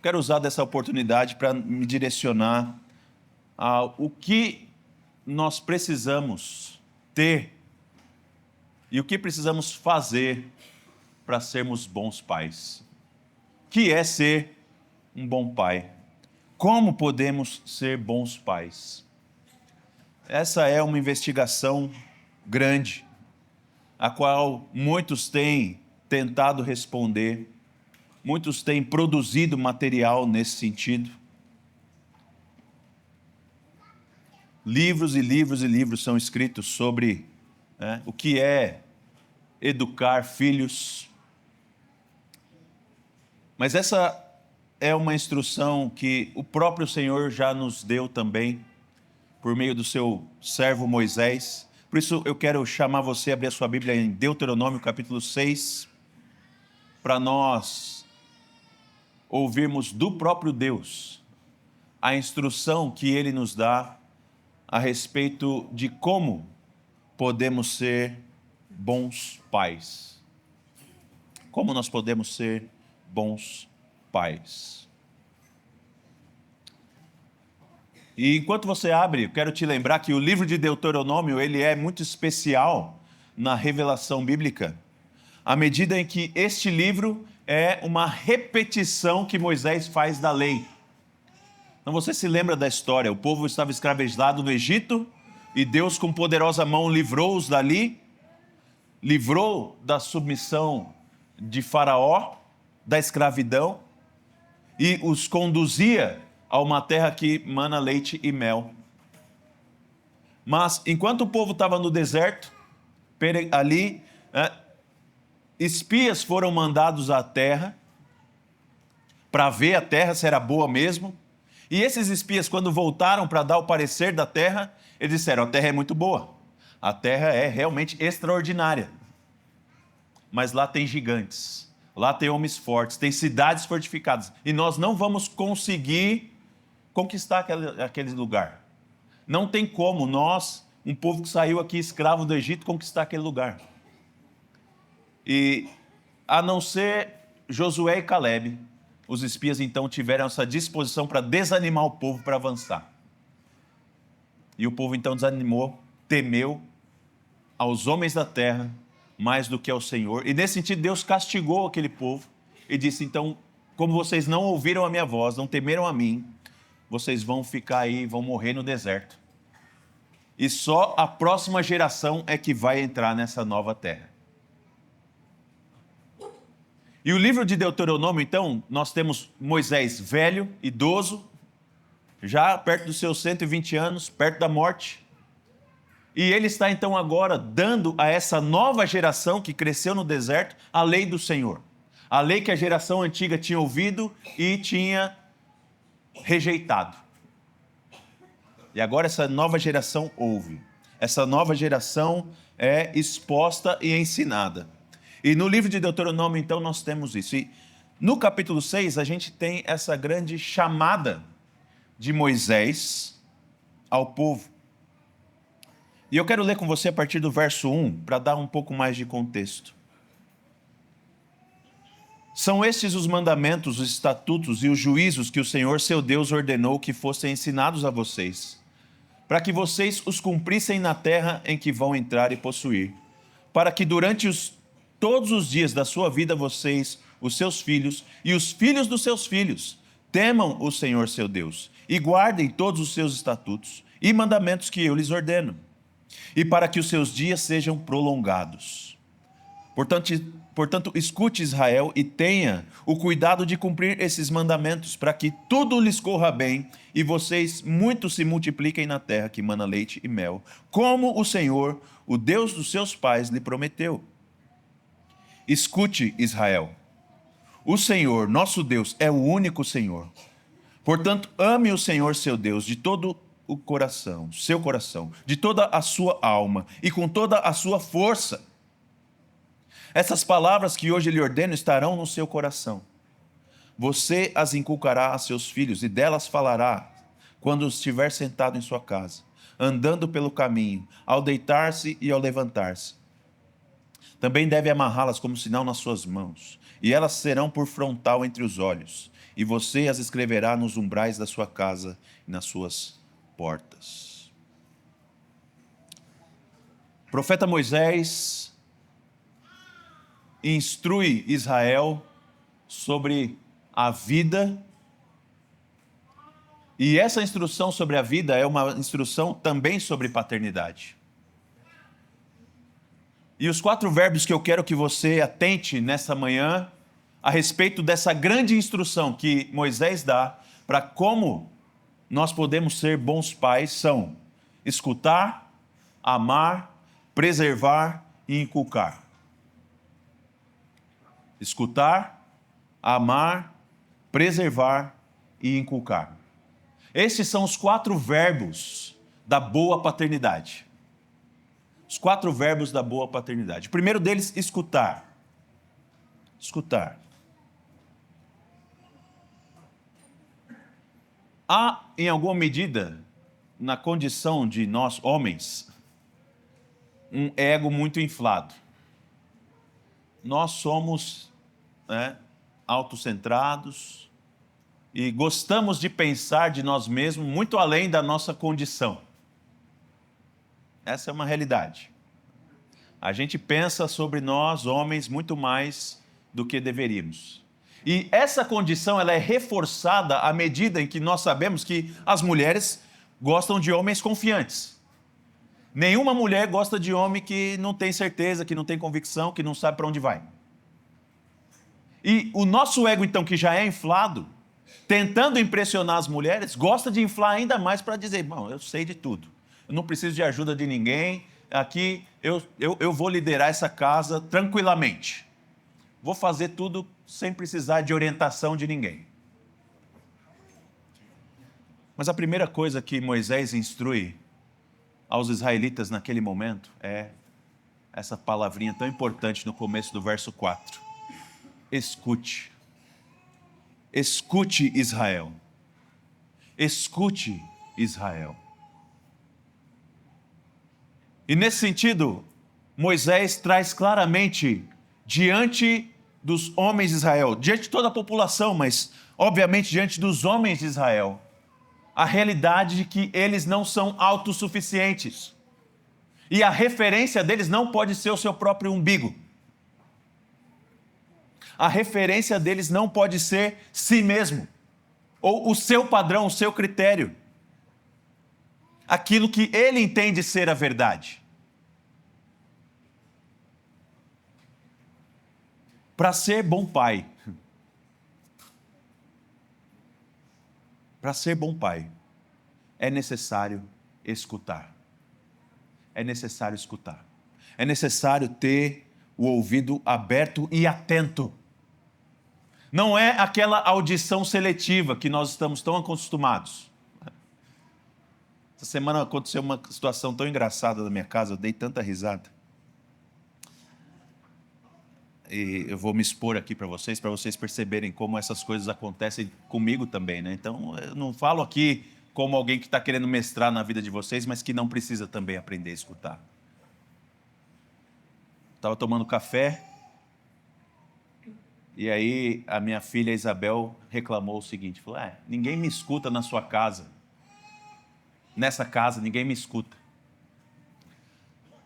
quero usar dessa oportunidade para me direcionar ao que nós precisamos ter e o que precisamos fazer para sermos bons pais. O que é ser um bom pai? Como podemos ser bons pais? Essa é uma investigação grande, a qual muitos têm tentado responder, muitos têm produzido material nesse sentido. Livros e livros e livros são escritos sobre o que é educar filhos. Mas essa é uma instrução que o próprio Senhor já nos deu também, por meio do seu servo Moisés. Por isso eu quero chamar você a abrir a sua Bíblia em Deuteronômio capítulo 6, para nós ouvirmos do próprio Deus a instrução que Ele nos dá a respeito de como podemos ser bons pais. Como nós podemos ser bons pais. E enquanto você abre, eu quero te lembrar que o livro de Deuteronômio, ele é muito especial na revelação bíblica, à medida em que este livro é uma repetição que Moisés faz da lei. Então você se lembra da história, o povo estava escravizado no Egito, e Deus com poderosa mão livrou-os dali, livrou da submissão de Faraó, da escravidão, e os conduzia a uma terra que mana leite e mel. Mas enquanto o povo estava no deserto, ali, espias foram mandados à terra, para ver a terra se era boa mesmo, e esses espias, quando voltaram para dar o parecer da terra, eles disseram: a terra é muito boa, a terra é realmente extraordinária, mas lá tem gigantes, lá tem homens fortes, tem cidades fortificadas, e nós não vamos conseguir conquistar aquele lugar. Não tem como nós, um povo que saiu aqui escravo do Egito, conquistar aquele lugar. E a não ser Josué e Calebe, os espias então tiveram essa disposição para desanimar o povo para avançar. E o povo então desanimou, temeu aos homens da terra mais do que ao Senhor. E nesse sentido Deus castigou aquele povo e disse: então, como vocês não ouviram a minha voz, não temeram a mim, vocês vão ficar aí, vão morrer no deserto. E só a próxima geração é que vai entrar nessa nova terra. E o livro de Deuteronômio, então, nós temos Moisés velho, idoso, já perto dos seus 120 anos, perto da morte. E ele está então agora dando a essa nova geração que cresceu no deserto a lei do Senhor. A lei que a geração antiga tinha ouvido e tinha rejeitado. E agora essa nova geração ouve. Essa nova geração é exposta e ensinada. E no livro de Deuteronômio, então, nós temos isso. E no capítulo 6, a gente tem essa grande chamada de Moisés ao povo. E eu quero ler com você a partir do verso 1, para dar um pouco mais de contexto. São estes os mandamentos, os estatutos e os juízos que o Senhor, seu Deus, ordenou que fossem ensinados a vocês, para que vocês os cumprissem na terra em que vão entrar e possuir, para que durante todos os dias da sua vida vocês, os seus filhos e os filhos dos seus filhos, temam o Senhor seu Deus e guardem todos os seus estatutos e mandamentos que eu lhes ordeno, e para que os seus dias sejam prolongados. Portanto, escute Israel e tenha o cuidado de cumprir esses mandamentos, para que tudo lhes corra bem e vocês muito se multipliquem na terra que mana leite e mel, como o Senhor, o Deus dos seus pais, lhe prometeu. Escute, Israel, o Senhor, nosso Deus, é o único Senhor. Portanto, ame o Senhor, seu Deus, de todo o coração, seu coração, de toda a sua alma e com toda a sua força. Essas palavras que hoje lhe ordeno estarão no seu coração. Você as inculcará a seus filhos e delas falará quando estiver sentado em sua casa, andando pelo caminho, ao deitar-se e ao levantar-se. Também deve amarrá-las como sinal nas suas mãos, e elas serão por frontal entre os olhos. e você as escreverá nos umbrais da sua casa e nas suas portas. O profeta Moisés instrui Israel sobre a vida, e essa instrução sobre a vida é uma instrução também sobre paternidade. E os 4 verbos que eu quero que você atente nessa manhã, a respeito dessa grande instrução que Moisés dá para como nós podemos ser bons pais, são escutar, amar, preservar e inculcar. Escutar, amar, preservar e inculcar. Esses são os 4 verbos da boa paternidade. Os 4 verbos da boa paternidade. O primeiro deles, escutar. Escutar. Há, em alguma medida, na condição de nós, homens, um ego muito inflado. Nós somos autocentrados e gostamos de pensar de nós mesmos muito além da nossa condição. Essa é uma realidade. A gente pensa sobre nós, homens, muito mais do que deveríamos. E essa condição ela é reforçada à medida em que nós sabemos que as mulheres gostam de homens confiantes. Nenhuma mulher gosta de homem que não tem certeza, que não tem convicção, que não sabe para onde vai. E o nosso ego, então, que já é inflado, tentando impressionar as mulheres, gosta de inflar ainda mais para dizer, bom, eu sei de tudo. Eu não preciso de ajuda de ninguém, aqui eu vou liderar essa casa tranquilamente. Vou fazer tudo sem precisar de orientação de ninguém. Mas a primeira coisa que Moisés instrui aos israelitas naquele momento é essa palavrinha tão importante no começo do verso 4. Escute. Escute, Israel. Escute, Israel. E nesse sentido, Moisés traz claramente diante dos homens de Israel, diante de toda a população, mas obviamente diante dos homens de Israel, a realidade de que eles não são autossuficientes. E a referência deles não pode ser o seu próprio umbigo. A referência deles não pode ser si mesmo, ou o seu padrão, o seu critério. Aquilo que ele entende ser a verdade. Para ser bom pai, é necessário escutar. É necessário escutar. É necessário ter o ouvido aberto e atento. Não é aquela audição seletiva que nós estamos tão acostumados. Essa semana aconteceu uma situação tão engraçada na minha casa, eu dei tanta risada. E eu vou me expor aqui para vocês perceberem como essas coisas acontecem comigo também, né? Então, eu não falo aqui como alguém que está querendo mestrar na vida de vocês, mas que não precisa também aprender a escutar. Estava tomando café, e aí a minha filha Isabel reclamou o seguinte, falou, ninguém me escuta na sua casa. Nessa casa, ninguém me escuta.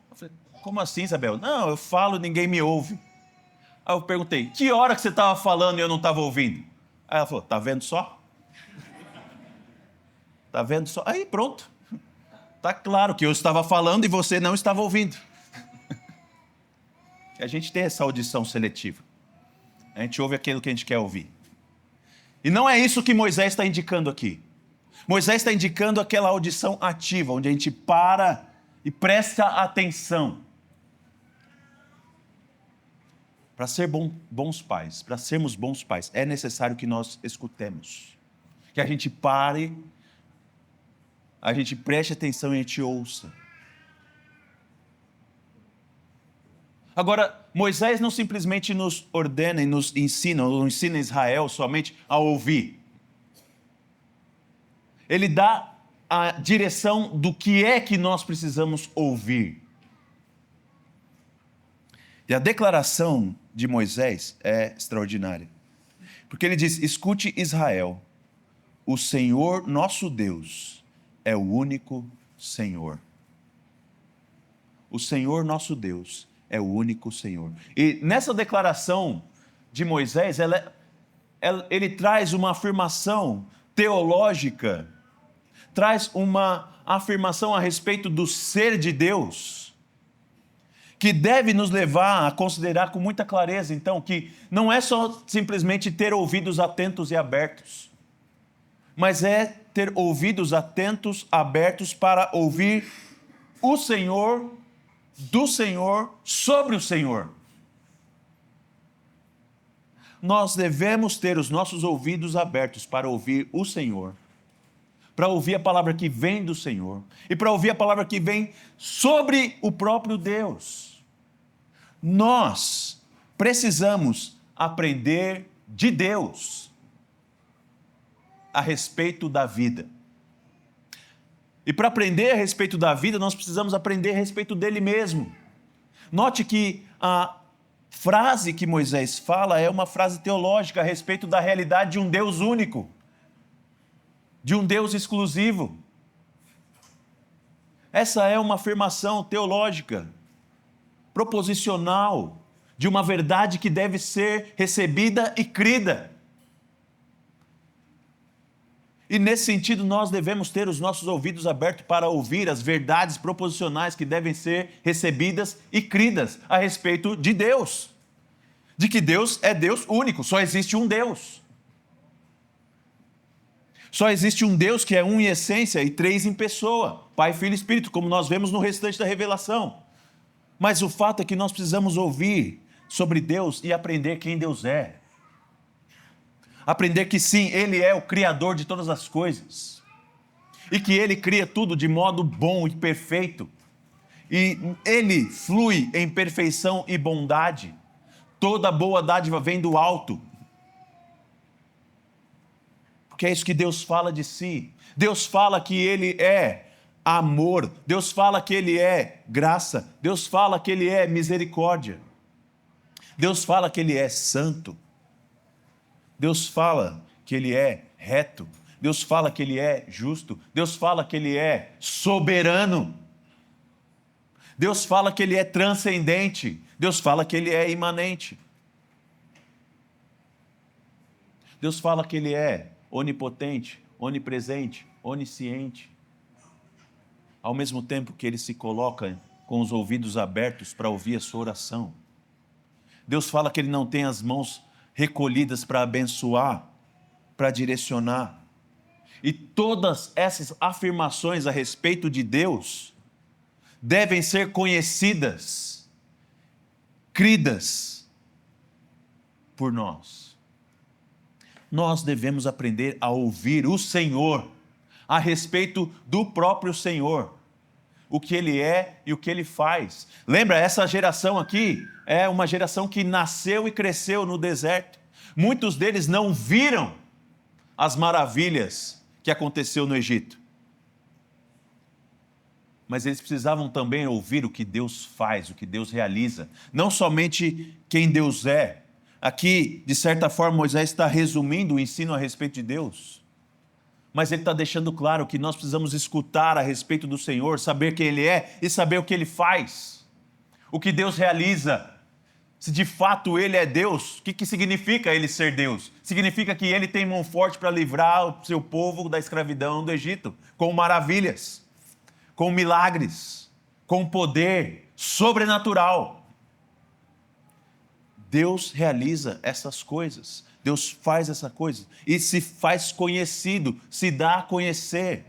Eu falei, como assim, Isabel? Não, eu falo, ninguém me ouve. Aí eu perguntei, que hora que você estava falando e eu não estava ouvindo? Aí ela falou, tá vendo só? Tá vendo só? Aí pronto. Tá claro que eu estava falando e você não estava ouvindo. A gente tem essa audição seletiva. A gente ouve aquilo que a gente quer ouvir. E não é isso que Moisés está indicando aqui. Moisés está indicando aquela audição ativa, onde a gente para e presta atenção. Para ser bons pais, para sermos bons pais, é necessário que nós escutemos. Que a gente pare, a gente preste atenção e a gente ouça. Agora, Moisés não simplesmente nos ordena e nos ensina, ou ensina Israel somente a ouvir. Ele dá a direção do que é que nós precisamos ouvir. E a declaração de Moisés é extraordinária. Porque ele diz: escute Israel, o Senhor nosso Deus é o único Senhor. O Senhor nosso Deus é o único Senhor. E nessa declaração de Moisés, ele traz uma afirmação teológica, traz uma afirmação a respeito do ser de Deus, que deve nos levar a considerar com muita clareza, então, que não é só simplesmente ter ouvidos atentos e abertos, mas é ter ouvidos atentos, abertos para ouvir o Senhor, do Senhor, sobre o Senhor. Nós devemos ter os nossos ouvidos abertos para ouvir o Senhor, para ouvir a palavra que vem do Senhor e para ouvir a palavra que vem sobre o próprio Deus. Nós precisamos aprender de Deus a respeito da vida. E para aprender a respeito da vida, nós precisamos aprender a respeito dele mesmo. Note que a frase que Moisés fala é uma frase teológica a respeito da realidade de um Deus único, de um Deus exclusivo. Essa é uma afirmação teológica, proposicional, de uma verdade que deve ser recebida e crida. E nesse sentido, nós devemos ter os nossos ouvidos abertos para ouvir as verdades proposicionais que devem ser recebidas e cridas a respeito de Deus. De que Deus é Deus único, só existe um Deus. Só existe um Deus que é um em essência e três em pessoa, Pai, Filho e Espírito, como nós vemos no restante da revelação. Mas o fato é que nós precisamos ouvir sobre Deus e aprender quem Deus é. Aprender que sim, Ele é o Criador de todas as coisas. E que Ele cria tudo de modo bom e perfeito. E Ele flui em perfeição e bondade. Toda boa dádiva vem do alto. Porque é isso que Deus fala de si. Deus fala que Ele é amor. Deus fala que Ele é graça. Deus fala que Ele é misericórdia. Deus fala que Ele é santo. Deus fala que Ele é reto. Deus fala que Ele é justo. Deus fala que Ele é soberano. Deus fala que Ele é transcendente. Deus fala que Ele é imanente. Deus fala que Ele é onipotente, onipresente, onisciente. Ao mesmo tempo que Ele se coloca com os ouvidos abertos para ouvir a sua oração. Deus fala que Ele não tem as mãos recolhidas para abençoar, para direcionar. E todas essas afirmações a respeito de Deus devem ser conhecidas, cridas por nós. Nós devemos aprender a ouvir o Senhor a respeito do próprio Senhor, o que Ele é e o que Ele faz. Lembra, essa geração aqui é uma geração que nasceu e cresceu no deserto. Muitos deles não viram as maravilhas que aconteceu no Egito. Mas eles precisavam também ouvir o que Deus faz, o que Deus realiza. Não somente quem Deus é. Aqui, de certa forma, Moisés está resumindo o ensino a respeito de Deus. Mas ele está deixando claro que nós precisamos escutar a respeito do Senhor, saber quem Ele é e saber o que Ele faz. O que Deus realiza. Se de fato Ele é Deus, o que significa Ele ser Deus? Significa que Ele tem mão forte para livrar o seu povo da escravidão do Egito, com maravilhas, com milagres, com poder sobrenatural. Deus realiza essas coisas. Deus faz essa coisa e se faz conhecido, se dá a conhecer.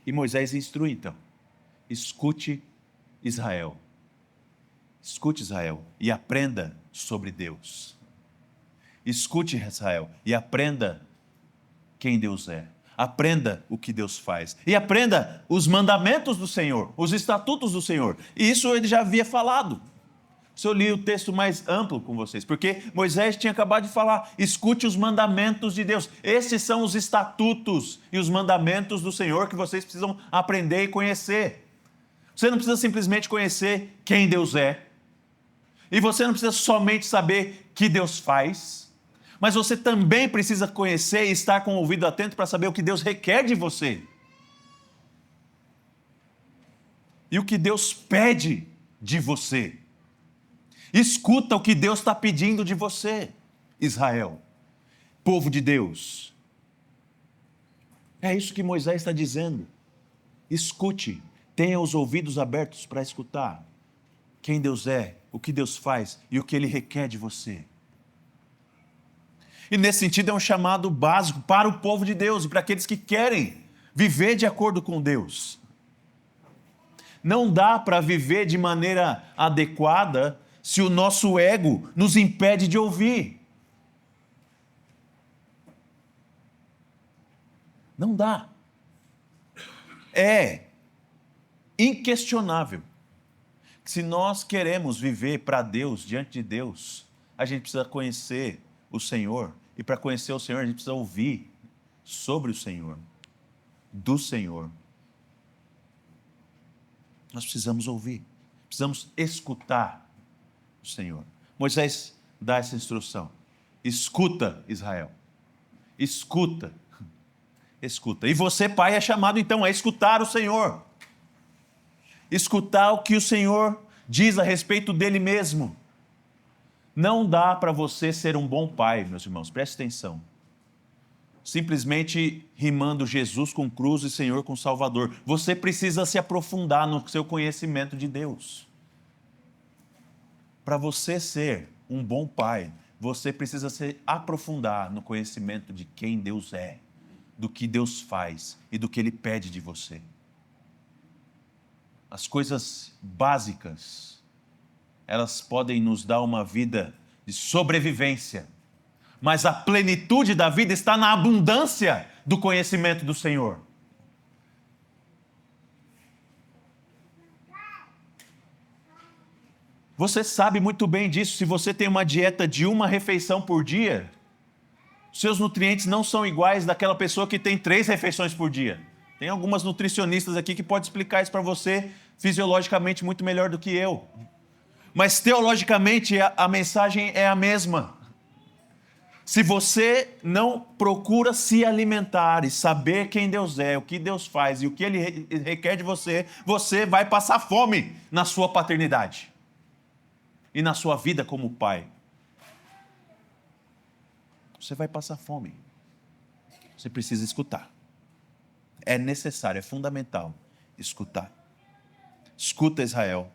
E Moisés instrui então: escute Israel. Escute Israel e aprenda sobre Deus. Escute Israel e aprenda quem Deus é. Aprenda o que Deus faz. E aprenda os mandamentos do Senhor, os estatutos do Senhor. E isso ele já havia falado. Se eu li o texto mais amplo com vocês, porque Moisés tinha acabado de falar: escute os mandamentos de Deus. Esses são os estatutos e os mandamentos do Senhor que vocês precisam aprender e conhecer. Você não precisa simplesmente conhecer quem Deus é. E você não precisa somente saber que Deus faz, mas você também precisa conhecer e estar com o ouvido atento para saber o que Deus requer de você. E o que Deus pede de você. Escuta o que Deus está pedindo de você, Israel, povo de Deus. É isso que Moisés está dizendo. Escute, tenha os ouvidos abertos para escutar quem Deus é, o que Deus faz e o que Ele requer de você. E nesse sentido é um chamado básico para o povo de Deus e para aqueles que querem viver de acordo com Deus. Não dá para viver de maneira adequada se o nosso ego nos impede de ouvir. Não dá. É inquestionável que se nós queremos viver para Deus, diante de Deus, a gente precisa conhecer o Senhor. E para conhecer o Senhor, a gente precisa ouvir sobre o Senhor, do Senhor. Nós precisamos ouvir, precisamos escutar o Senhor. Moisés dá essa instrução. Escuta, Israel. Escuta. Escuta. E você, pai, é chamado então a escutar o Senhor. Escutar o que o Senhor diz a respeito dele mesmo. Não dá para você ser um bom pai, meus irmãos, preste atenção. Simplesmente rimando Jesus com cruz e Senhor com Salvador. Você precisa se aprofundar no seu conhecimento de Deus. Para você ser um bom pai, você precisa se aprofundar no conhecimento de quem Deus é, do que Deus faz e do que Ele pede de você. As coisas básicas, elas podem nos dar uma vida de sobrevivência, mas a plenitude da vida está na abundância do conhecimento do Senhor. Você sabe muito bem disso. Se você tem uma dieta de uma refeição por dia, seus nutrientes não são iguais daquela pessoa que tem 3 refeições por dia. Tem algumas nutricionistas aqui que podem explicar isso para você fisiologicamente muito melhor do que eu. Mas teologicamente a mensagem é a mesma. Se você não procura se alimentar e saber quem Deus é, o que Deus faz e o que Ele requer de você, você vai passar fome na sua paternidade e na sua vida como pai. Você vai passar fome. Você precisa escutar. É necessário, é fundamental escutar. Escuta, Israel.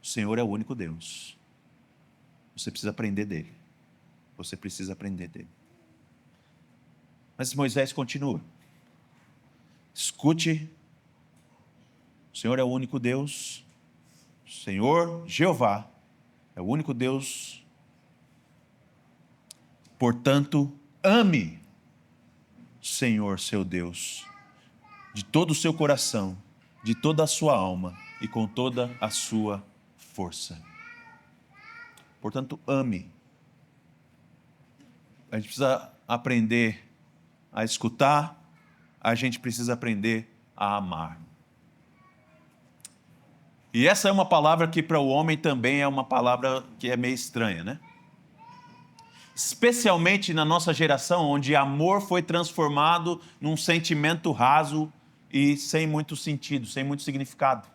O Senhor é o único Deus. Você precisa aprender dele. Você precisa aprender dele. Mas Moisés continua. Escute. O Senhor é o único Deus. O Senhor, Jeová, é o único Deus. Portanto, ame o Senhor, seu Deus, de todo o seu coração, de toda a sua alma e com toda a sua força. Portanto, ame. A gente precisa aprender a escutar, a gente precisa aprender a amar. E essa é uma palavra que para o homem também é uma palavra que é meio estranha, né? Especialmente na nossa geração, onde amor foi transformado num sentimento raso e sem muito sentido, sem muito significado.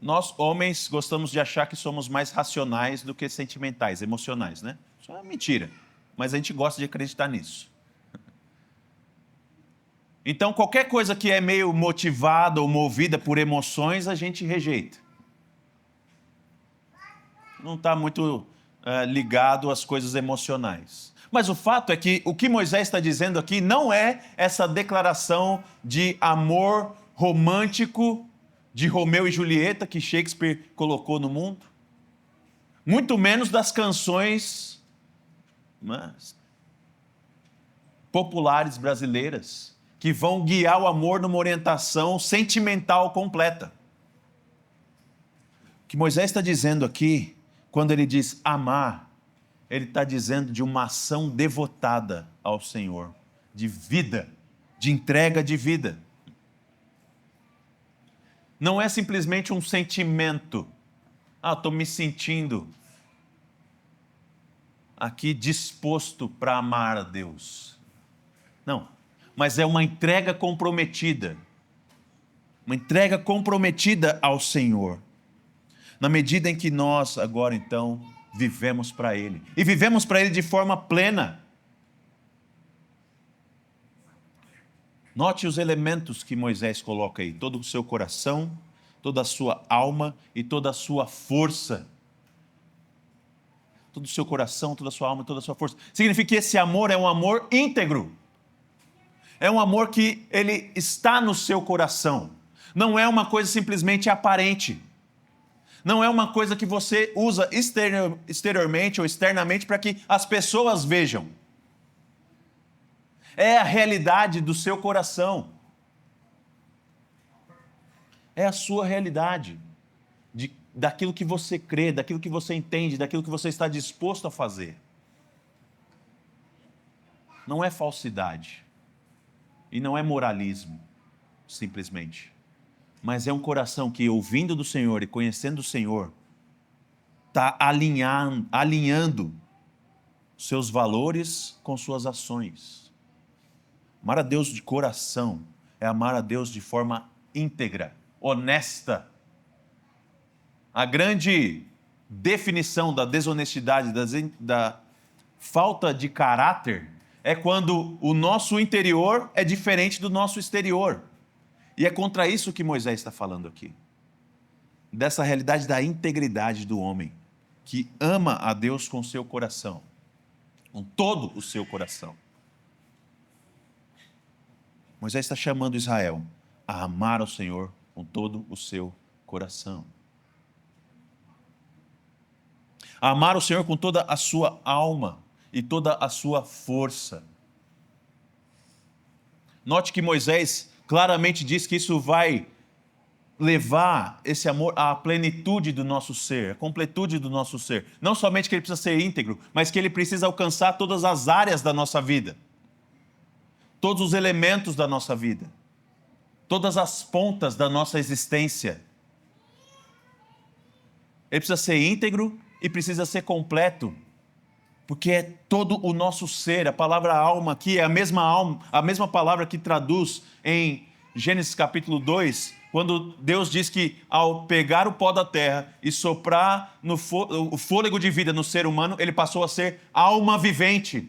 Nós, homens, gostamos de achar que somos mais racionais do que sentimentais, emocionais, né? Isso é mentira, mas a gente gosta de acreditar nisso. Então, qualquer coisa que é meio motivada ou movida por emoções, a gente rejeita. Não está muito ligado às coisas emocionais. Mas o fato é que o que Moisés está dizendo aqui não é essa declaração de amor romântico de Romeu e Julieta que Shakespeare colocou no mundo. Muito menos das canções populares brasileiras que vão guiar o amor numa orientação sentimental completa. O que Moisés está dizendo aqui, quando ele diz amar, ele está dizendo de uma ação devotada ao Senhor, de vida, de entrega de vida. Não é simplesmente um sentimento. estou me sentindo aqui disposto para amar a Deus. Não, mas é uma entrega comprometida. Uma entrega comprometida ao Senhor. Na medida em que nós agora então vivemos para Ele. E vivemos para Ele de forma plena. Note os elementos que Moisés coloca aí. Todo o seu coração, toda a sua alma e toda a sua força. Todo o seu coração, toda a sua alma e toda a sua força. Significa que esse amor é um amor íntegro. É um amor que ele está no seu coração. Não é uma coisa simplesmente aparente. Não é uma coisa que você usa exteriormente ou externamente para que as pessoas vejam. É a realidade do seu coração. É a sua realidade. Daquilo que você crê, daquilo que você entende, daquilo que você está disposto a fazer. Não é falsidade. E não é moralismo, simplesmente. Mas é um coração que, ouvindo do Senhor e conhecendo o Senhor, está alinhando seus valores com suas ações. Amar a Deus de coração é amar a Deus de forma íntegra, honesta. A grande definição da desonestidade, da falta de caráter, é quando o nosso interior é diferente do nosso exterior. E é contra isso que Moisés está falando aqui. Dessa realidade da integridade do homem, que ama a Deus com seu coração, com todo o seu coração. Moisés está chamando Israel a amar ao Senhor com todo o seu coração. A amar o Senhor com toda a sua alma e toda a sua força. Note que Moisés claramente diz que isso vai levar esse amor à plenitude do nosso ser, à completude do nosso ser. Não somente que ele precisa ser íntegro, mas que ele precisa alcançar todas as áreas da nossa vida. Todos os elementos da nossa vida. Todas as pontas da nossa existência. Ele precisa ser íntegro e precisa ser completo. Porque é todo o nosso ser. A palavra alma aqui é a mesma palavra que traduz em Gênesis capítulo 2, quando Deus diz que ao pegar o pó da terra e soprar o fôlego de vida no ser humano, ele passou a ser alma vivente.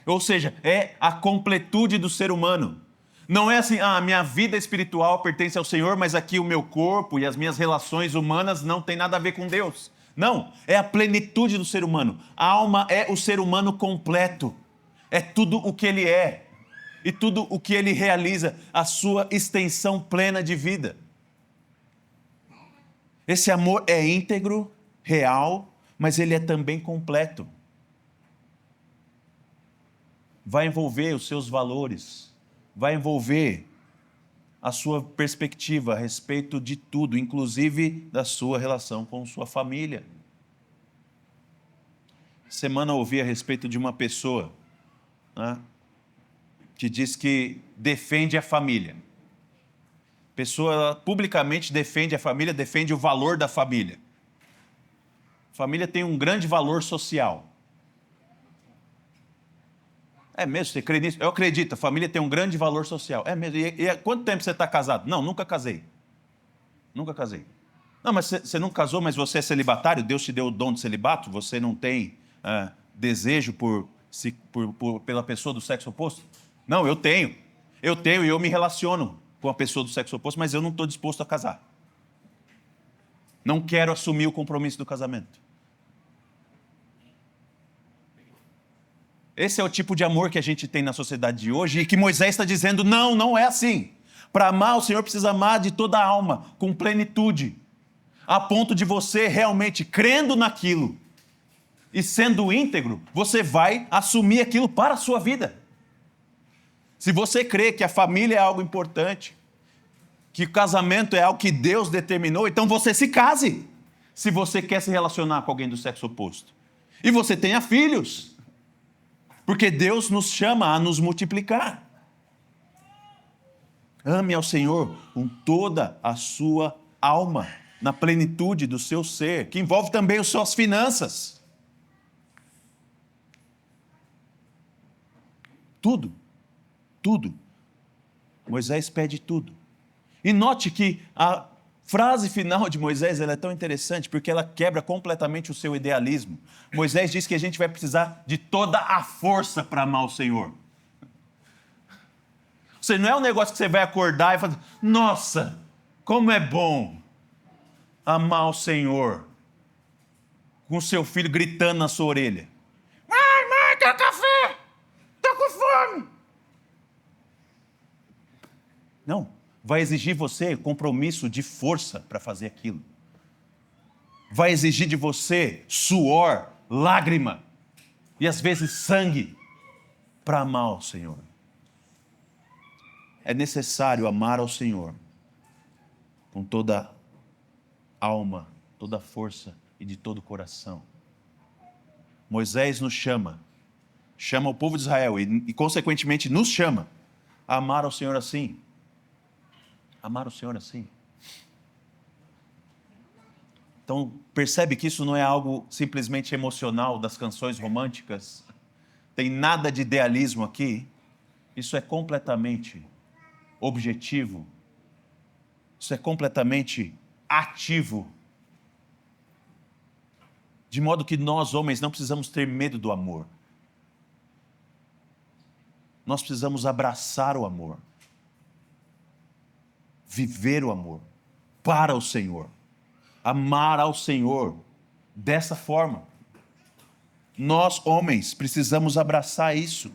Ou seja, é a completude do ser humano. Não é assim, a minha vida espiritual pertence ao Senhor, mas aqui o meu corpo e as minhas relações humanas não tem nada a ver com Deus. Não, é a plenitude do ser humano. A alma é o ser humano completo. É tudo o que ele é. E tudo o que ele realiza, a sua extensão plena de vida. Esse amor é íntegro, real, mas ele é também completo. Vai envolver os seus valores, vai envolver a sua perspectiva a respeito de tudo, inclusive da sua relação com sua família. Semana eu ouvi a respeito de uma pessoa, né, que diz que defende a família. A pessoa publicamente defende a família, defende o valor da família. A família tem um grande valor social. É mesmo? Você crê nisso? Eu acredito, a família tem um grande valor social. É mesmo? E há quanto tempo você está casado? Não, nunca casei. Nunca casei. Não, mas você não casou, mas você é celibatário? Deus te deu o dom de celibato? Você não tem desejo pela pessoa do sexo oposto? Não, eu tenho. Eu tenho e eu me relaciono com a pessoa do sexo oposto, mas eu não estou disposto a casar. Não quero assumir o compromisso do casamento. Esse é o tipo de amor que a gente tem na sociedade de hoje e que Moisés está dizendo, não, não é assim. Para amar, o Senhor precisa amar de toda a alma, com plenitude, a ponto de você realmente, crendo naquilo e sendo íntegro, você vai assumir aquilo para a sua vida. Se você crê que a família é algo importante, que o casamento é algo que Deus determinou, então você se case, se você quer se relacionar com alguém do sexo oposto. E você tenha filhos. Porque Deus nos chama a nos multiplicar. Ame ao Senhor com toda a sua alma, na plenitude do seu ser, que envolve também as suas finanças. Tudo, tudo. Moisés pede tudo. E note que a frase final de Moisés ela é tão interessante porque ela quebra completamente o seu idealismo. Moisés diz que a gente vai precisar de toda a força para amar o Senhor. Você não é um negócio que você vai acordar e falar, nossa, como é bom amar o Senhor, com seu filho gritando na sua orelha. Mãe, quer café? Estou com fome. Não, vai exigir você compromisso de força para fazer aquilo. Vai exigir de você suor, lágrima e às vezes sangue para amar o Senhor. É necessário amar ao Senhor com toda a alma, toda a força e de todo o coração. Moisés nos chama o povo de Israel e consequentemente nos chama a amar ao Senhor assim. Amar o Senhor assim. Então, percebe que isso não é algo simplesmente emocional das canções românticas? Tem nada de idealismo aqui. Isso é completamente objetivo. Isso é completamente ativo. De modo que nós, homens, não precisamos ter medo do amor. Nós precisamos abraçar o amor. Viver o amor para o Senhor. Amar ao Senhor dessa forma. Nós, homens, precisamos abraçar isso.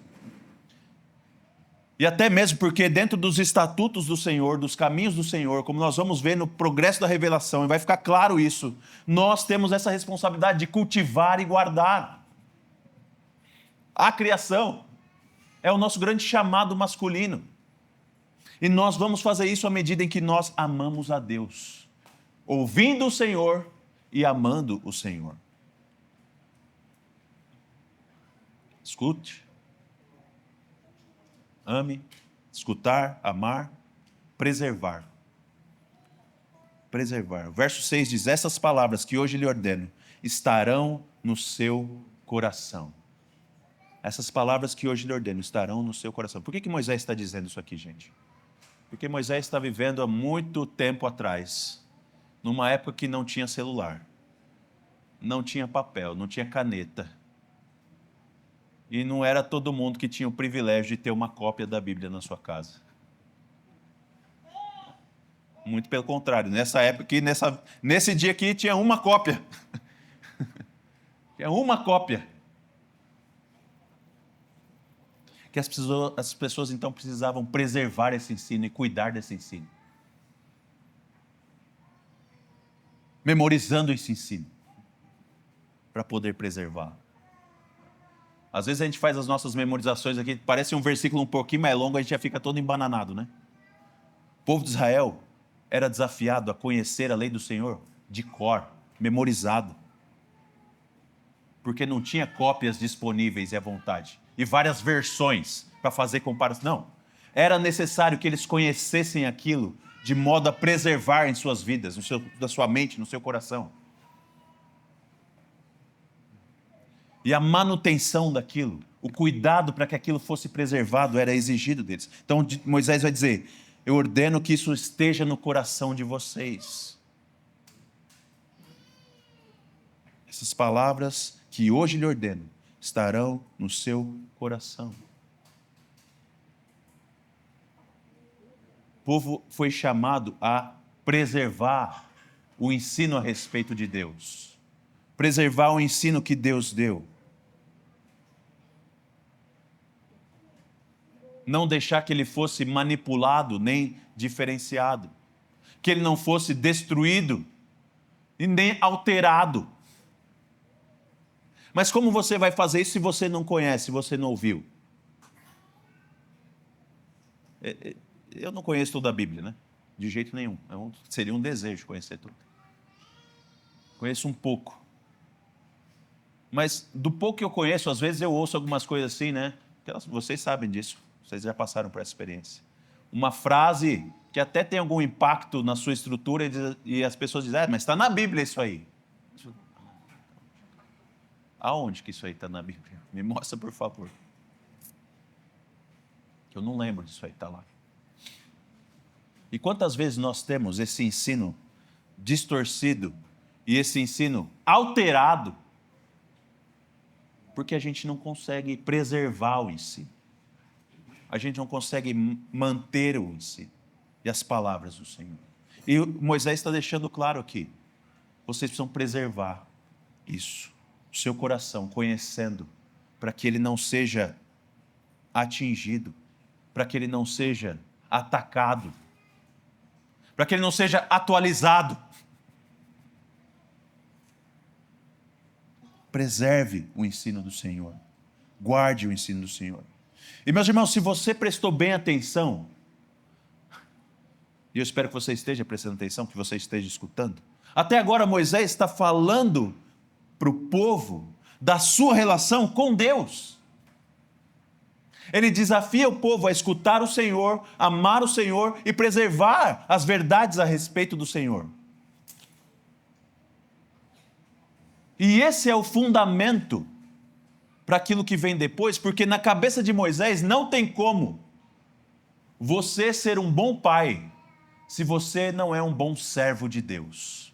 E até mesmo porque dentro dos estatutos do Senhor, dos caminhos do Senhor, como nós vamos ver no progresso da revelação, e vai ficar claro isso, nós temos essa responsabilidade de cultivar e guardar. A criação é o nosso grande chamado masculino. E nós vamos fazer isso à medida em que nós amamos a Deus, ouvindo o Senhor e amando o Senhor. Escute. Ame, escutar, amar, preservar. Preservar. O verso 6 diz, essas palavras que hoje lhe ordeno estarão no seu coração. Essas palavras que hoje lhe ordeno estarão no seu coração. Por que Moisés está dizendo isso aqui, gente? Porque Moisés está vivendo há muito tempo atrás, numa época que não tinha celular, não tinha papel, não tinha caneta. E não era todo mundo que tinha o privilégio de ter uma cópia da Bíblia na sua casa. Muito pelo contrário, nessa época aqui, nesse dia aqui, tinha uma cópia. Tinha uma cópia. Que as pessoas então precisavam preservar esse ensino e cuidar desse ensino. Memorizando esse ensino. Para poder preservar. Às vezes a gente faz as nossas memorizações aqui, parece um versículo um pouquinho mais longo, a gente já fica todo embananado, né? O povo de Israel era desafiado a conhecer a lei do Senhor de cor, memorizado. Porque não tinha cópias disponíveis à vontade. E várias versões para fazer comparação. Não. Era necessário que eles conhecessem aquilo de modo a preservar em suas vidas, na sua mente, no seu coração. E a manutenção daquilo, o cuidado para que aquilo fosse preservado era exigido deles. Então Moisés vai dizer, eu ordeno que isso esteja no coração de vocês. Essas palavras que hoje lhe ordeno estarão no seu coração. O povo foi chamado a preservar o ensino a respeito de Deus. Preservar o ensino que Deus deu. Não deixar que ele fosse manipulado nem diferenciado. Que ele não fosse destruído e nem alterado. Mas como você vai fazer isso se você não conhece, se você não ouviu? Eu não conheço toda a Bíblia, né? De jeito nenhum. Seria um desejo conhecer tudo. Conheço um pouco. Mas do pouco que eu conheço, às vezes eu ouço algumas coisas assim, né? Vocês sabem disso. Vocês já passaram por essa experiência. uma frase que até tem algum impacto na sua estrutura e as pessoas dizem, mas está na Bíblia isso aí. Aonde que isso aí está na Bíblia? Me mostra, por favor. Eu não lembro disso aí, está lá. E quantas vezes nós temos esse ensino distorcido e esse ensino alterado porque a gente não consegue preservar o ensino. A gente não consegue manter o ensino e as palavras do Senhor. E Moisés está deixando claro aqui, vocês precisam preservar isso, o seu coração, conhecendo, para que ele não seja atingido, para que ele não seja atacado, para que ele não seja atualizado. Preserve o ensino do Senhor, guarde o ensino do Senhor. E meus irmãos, se você prestou bem atenção, e eu espero que você esteja prestando atenção, que você esteja escutando, até agora Moisés está falando para o povo da sua relação com Deus. Ele desafia o povo a escutar o Senhor, amar o Senhor e preservar as verdades a respeito do Senhor. E esse é o fundamento para aquilo que vem depois, porque na cabeça de Moisés não tem como você ser um bom pai se você não é um bom servo de Deus.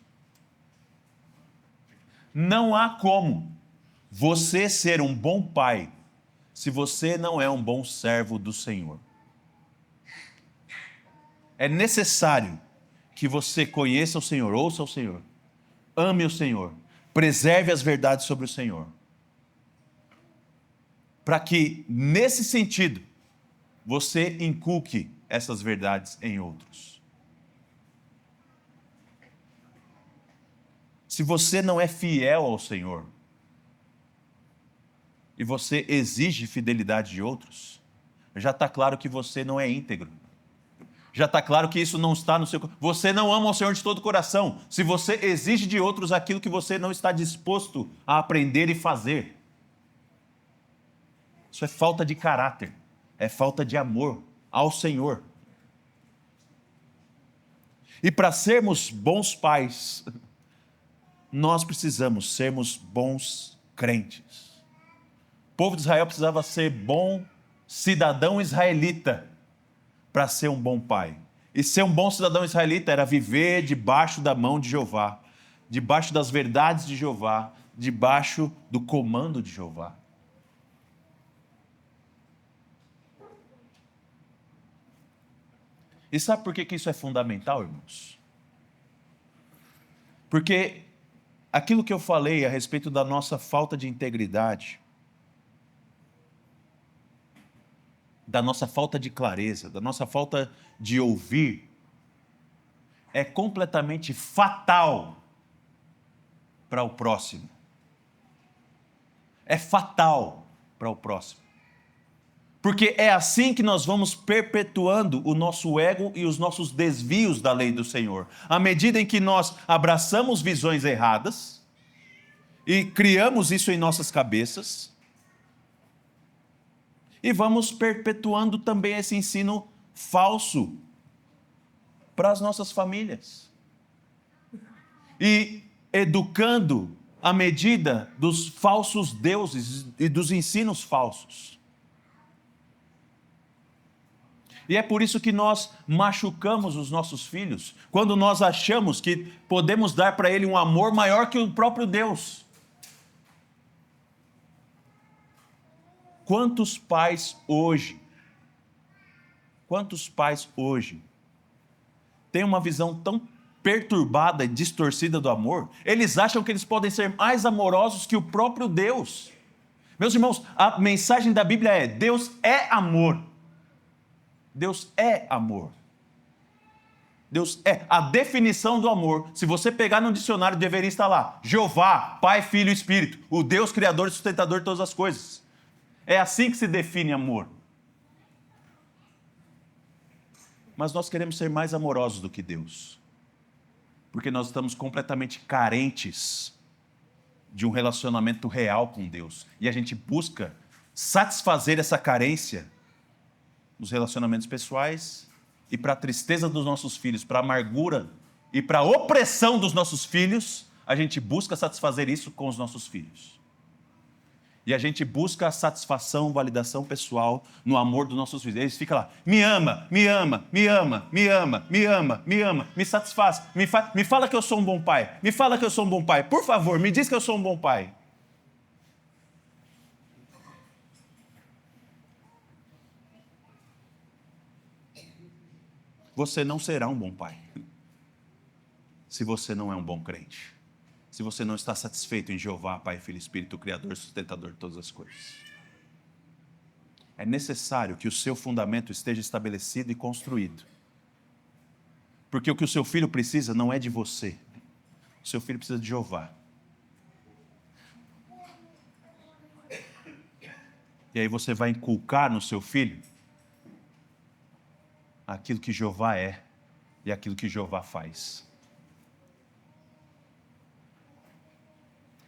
Não há como você ser um bom pai se você não é um bom servo do Senhor. É necessário que você conheça o Senhor, ouça o Senhor, ame o Senhor, preserve as verdades sobre o Senhor, para que, nesse sentido, você inculque essas verdades em outros. Se você não é fiel ao Senhor, e você exige fidelidade de outros, já está claro que você não é íntegro. Já está claro que isso não está no seu... Você não ama o Senhor de todo o coração, se você exige de outros aquilo que você não está disposto a aprender e fazer. Isso é falta de caráter, é falta de amor ao Senhor. E para sermos bons pais, nós precisamos sermos bons crentes. O povo de Israel precisava ser bom cidadão israelita para ser um bom pai. E ser um bom cidadão israelita era viver debaixo da mão de Jeová, debaixo das verdades de Jeová, debaixo do comando de Jeová. E sabe por que isso é fundamental, irmãos? Porque aquilo que eu falei a respeito da nossa falta de integridade, da nossa falta de clareza, da nossa falta de ouvir, é completamente fatal para o próximo. É fatal para o próximo. Porque é assim que nós vamos perpetuando o nosso ego e os nossos desvios da lei do Senhor. À medida em que nós abraçamos visões erradas e criamos isso em nossas cabeças, e vamos perpetuando também esse ensino falso para as nossas famílias. E educando à medida dos falsos deuses e dos ensinos falsos. E é por isso que nós machucamos os nossos filhos, quando nós achamos que podemos dar para ele um amor maior que o próprio Deus. Quantos pais hoje têm uma visão tão perturbada e distorcida do amor, eles acham que eles podem ser mais amorosos que o próprio Deus. Meus irmãos, a mensagem da Bíblia é: Deus é amor. Deus é amor. Deus é a definição do amor. Se você pegar no dicionário, deveria estar lá: Jeová, Pai, Filho e Espírito, o Deus criador e sustentador de todas as coisas. É assim que se define amor. Mas nós queremos ser mais amorosos do que Deus, porque nós estamos completamente carentes de um relacionamento real com Deus. E a gente busca satisfazer essa carência nos relacionamentos pessoais e para a tristeza dos nossos filhos, para a amargura e para a opressão dos nossos filhos, a gente busca satisfazer isso com os nossos filhos. E a gente busca a satisfação, validação pessoal no amor dos nossos filhos. Eles ficam lá, me ama, me ama, me ama, me ama, me ama, me ama, me satisfaz, me fala que eu sou um bom pai, me fala que eu sou um bom pai, por favor, me diz que eu sou um bom pai. Você não será um bom pai se você não é um bom crente. Se você não está satisfeito em Jeová, Pai, Filho e Espírito, Criador, sustentador de todas as coisas. É necessário que o seu fundamento esteja estabelecido e construído. Porque o que o seu filho precisa não é de você. O seu filho precisa de Jeová. E aí você vai inculcar no seu filho aquilo que Jeová é e aquilo que Jeová faz.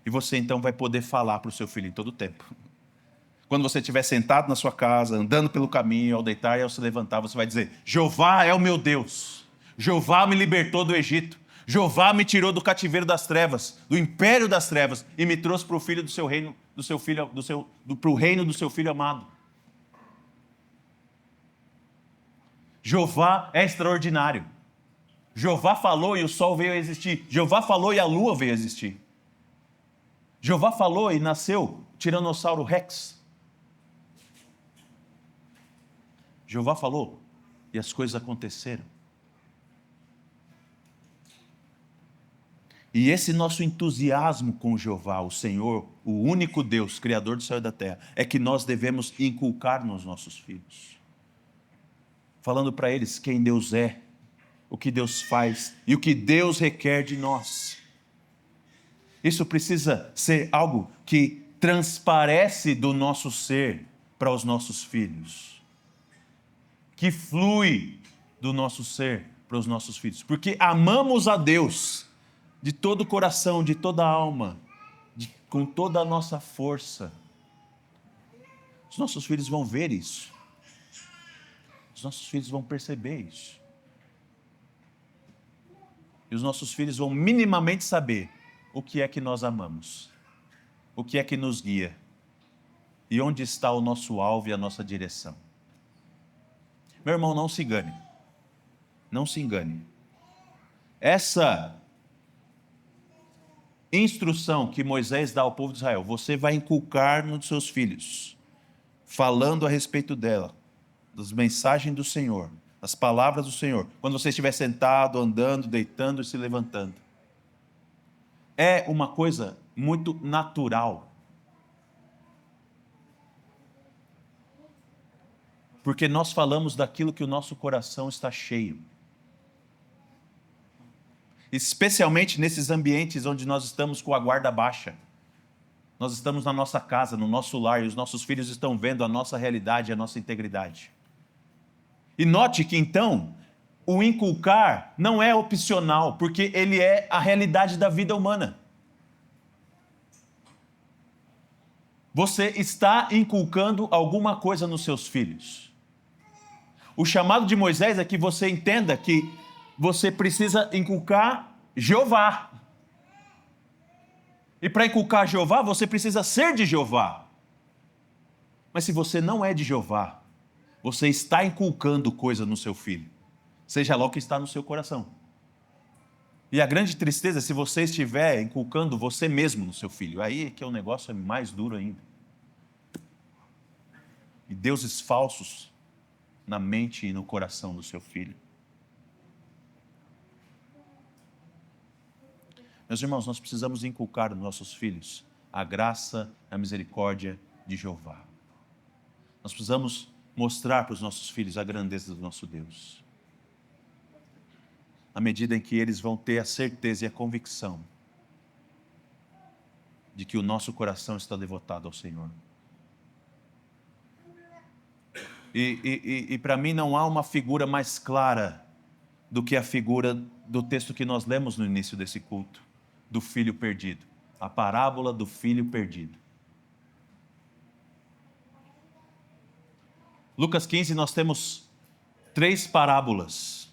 E você então vai poder falar para o seu filho em todo o tempo. Quando você estiver sentado na sua casa, andando pelo caminho, ao deitar e ao se levantar, você vai dizer, Jeová é o meu Deus. Jeová me libertou do Egito. Jeová me tirou do cativeiro das trevas, do império das trevas, e me trouxe para o filho do seu reino, para o reino do seu filho amado. Jeová é extraordinário. Jeová falou e o sol veio a existir. Jeová falou e a lua veio a existir. Jeová falou e nasceu o Tiranossauro Rex. Jeová falou e as coisas aconteceram. E esse nosso entusiasmo com Jeová, o Senhor, o único Deus, Criador do céu e da terra, é que nós devemos inculcar nos nossos filhos. Falando para eles quem Deus é, o que Deus faz e o que Deus requer de nós. Isso precisa ser algo que transparece do nosso ser para os nossos filhos. Que flui do nosso ser para os nossos filhos. Porque amamos a Deus de todo o coração, de toda a alma, com toda a nossa força. Os nossos filhos vão ver isso. Os nossos filhos vão perceber isso. E os nossos filhos vão minimamente saber o que é que nós amamos, o que é que nos guia e onde está o nosso alvo e a nossa direção. Meu irmão, não se engane. Não se engane. Essa instrução que Moisés dá ao povo de Israel, você vai inculcar nos seus filhos, falando a respeito dela, das mensagens do Senhor, das palavras do Senhor, quando você estiver sentado, andando, deitando e se levantando. É uma coisa muito natural. Porque nós falamos daquilo que o nosso coração está cheio. Especialmente nesses ambientes onde nós estamos com a guarda baixa. Nós estamos na nossa casa, no nosso lar, e os nossos filhos estão vendo a nossa realidade, a nossa integridade. E note que então, o inculcar não é opcional, porque ele é a realidade da vida humana. Você está inculcando alguma coisa nos seus filhos. O chamado de Moisés é que você entenda que você precisa inculcar Jeová. E para inculcar Jeová, você precisa ser de Jeová. Mas se você não é de Jeová, você está inculcando coisa no seu filho. Seja lá o que está no seu coração. E a grande tristeza é se você estiver inculcando você mesmo no seu filho. Aí é que o negócio é mais duro ainda. E deuses falsos na mente e no coração do seu filho. Meus irmãos, nós precisamos inculcar nos nossos filhos a graça, a misericórdia de Jeová. Nós precisamos mostrar para os nossos filhos a grandeza do nosso Deus. À medida em que eles vão ter a certeza e a convicção de que o nosso coração está devotado ao Senhor. E para mim não há uma figura mais clara do que a figura do texto que nós lemos no início desse culto, do filho perdido. A parábola do filho perdido. Lucas 15, nós temos 3 parábolas: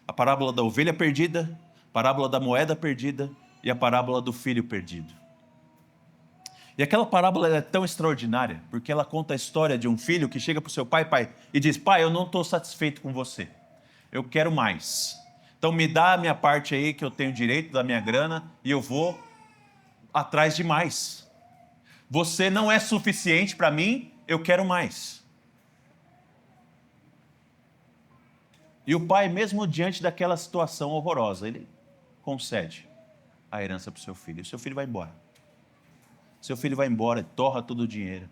a parábola da ovelha perdida, a parábola da moeda perdida e a parábola do filho perdido. E aquela parábola é tão extraordinária, porque ela conta a história de um filho que chega para o seu pai, e diz: pai, eu não estou satisfeito com você, eu quero mais. Então me dá a minha parte aí, que eu tenho direito da minha grana, e eu vou atrás de mais. Você não é suficiente para mim, eu quero mais. E o pai, mesmo diante daquela situação horrorosa, ele concede a herança para o seu filho. E o seu filho vai embora. Seu filho vai embora, torra todo o dinheiro.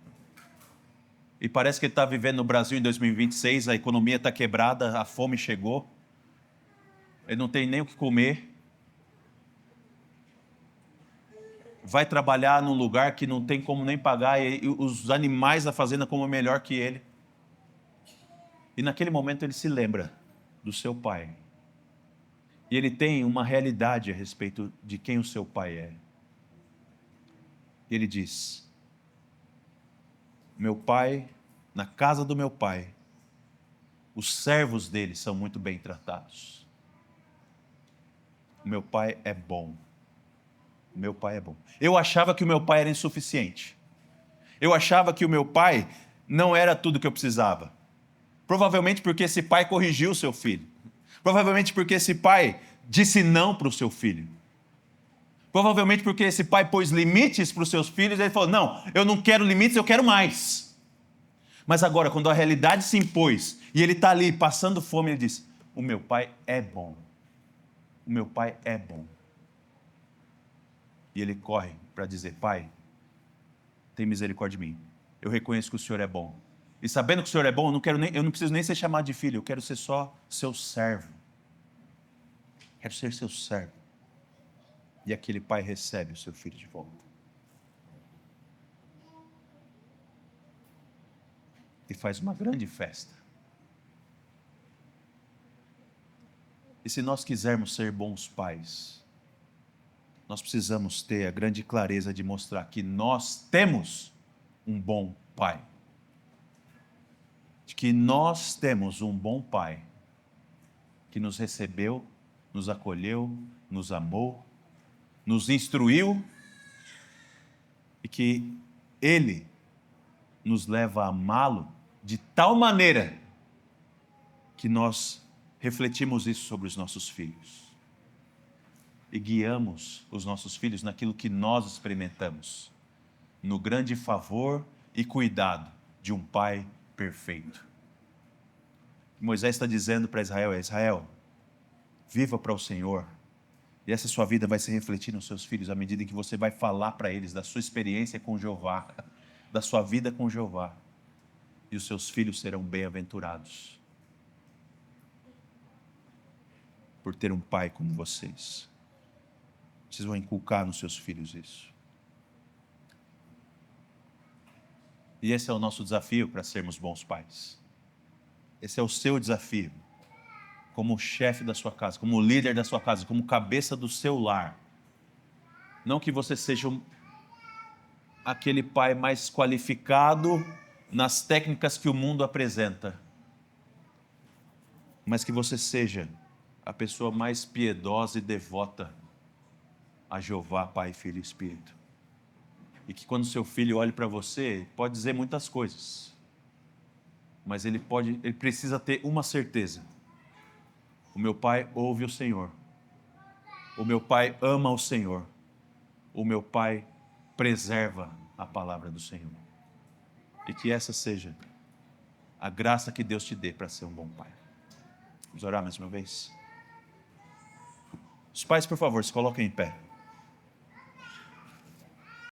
E parece que ele está vivendo no Brasil em 2026, a economia está quebrada, a fome chegou. Ele não tem nem o que comer. Vai trabalhar num lugar que não tem como nem pagar, e os animais da fazenda comem melhor que ele. E naquele momento ele se lembra do seu pai. E ele tem uma realidade a respeito de quem o seu pai é. E ele diz: meu pai, na casa do meu pai, os servos dele são muito bem tratados. O meu pai é bom. O meu pai é bom. Eu achava que o meu pai era insuficiente. Eu achava que o meu pai não era tudo que eu precisava. Provavelmente porque esse pai corrigiu o seu filho. Provavelmente porque esse pai disse não para o seu filho. Provavelmente porque esse pai pôs limites para os seus filhos e ele falou: não, eu não quero limites, eu quero mais. Mas agora, quando a realidade se impôs e ele está ali passando fome, ele diz: o meu pai é bom. O meu pai é bom. E ele corre para dizer: pai, tem misericórdia de mim. Eu reconheço que o Senhor é bom. E sabendo que o Senhor é bom, eu não preciso nem ser chamado de filho, eu quero ser só seu servo. Quero ser seu servo. E aquele pai recebe o seu filho de volta. E faz uma grande festa. E se nós quisermos ser bons pais, nós precisamos ter a grande clareza de mostrar que nós temos um bom pai. De que nós temos um bom pai que nos recebeu, nos acolheu, nos amou, nos instruiu e que Ele nos leva a amá-lo de tal maneira que nós refletimos isso sobre os nossos filhos e guiamos os nossos filhos naquilo que nós experimentamos, no grande favor e cuidado de um pai perfeito. Moisés está dizendo para Israel: Israel, viva para o Senhor, e essa sua vida vai se refletir nos seus filhos à medida que você vai falar para eles da sua experiência com Jeová, da sua vida com Jeová, e os seus filhos serão bem-aventurados por ter um pai como vocês. Vocês vão inculcar nos seus filhos isso. E esse é o nosso desafio para sermos bons pais. Esse é o seu desafio, como chefe da sua casa, como líder da sua casa, como cabeça do seu lar. Não que você seja aquele pai mais qualificado nas técnicas que o mundo apresenta, mas que você seja a pessoa mais piedosa e devota a Jeová, Pai, Filho e Espírito. E que quando seu filho olhe para você, pode dizer muitas coisas, mas ele precisa ter uma certeza: o meu pai ouve o Senhor, o meu pai ama o Senhor, o meu pai preserva a palavra do Senhor. E que essa seja a graça que Deus te dê para ser um bom pai. Vamos orar mais uma vez? Os pais, por favor, se coloquem em pé.